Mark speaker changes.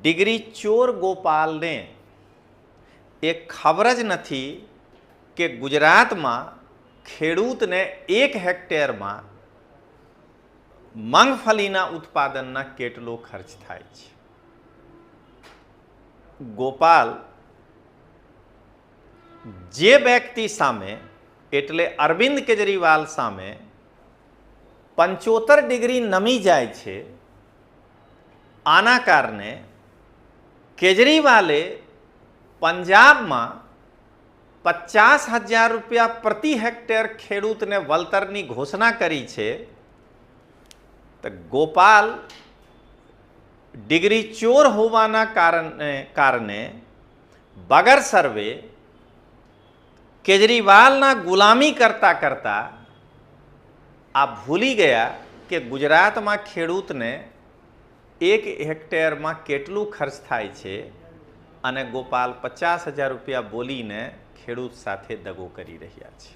Speaker 1: Degree ચોર ગોપાલને એ ખબર જ નથી કે ગુજરાતમાં ખેડૂતને 1 હેક્ટેરમાં મગફળીના ઉત્પાદનના કેટલો ખર્ચ થાય છે. ગોપાલ જે વ્યક્તિ સામે એટલે અરવિંદ કેજરીવાલ સામે 75 ડિગ્રી નમી જાય છે, આના કારણે કેજરીવાલે પંજાબમાં 50,000 રૂપિયા પ્રતિ હેક્ટેર ખેડૂતને વળતરની ઘોષણા કરી છે. તો ગોપાલ ડિગ્રી ચોર હોવાના કારણે બગર સર્વે કેજરીવાલના ગુલામી કરતા કરતા આ ભૂલી ગયા કે ગુજરાતમાં ખેડૂતને 1 હેક્ટેરમાં કેટલું ખર્ચ થાય છે અને ગોપાલ 50,000 રૂપિયા બોલીને ખેડૂત સાથે દગો કરી રહ્યા છે.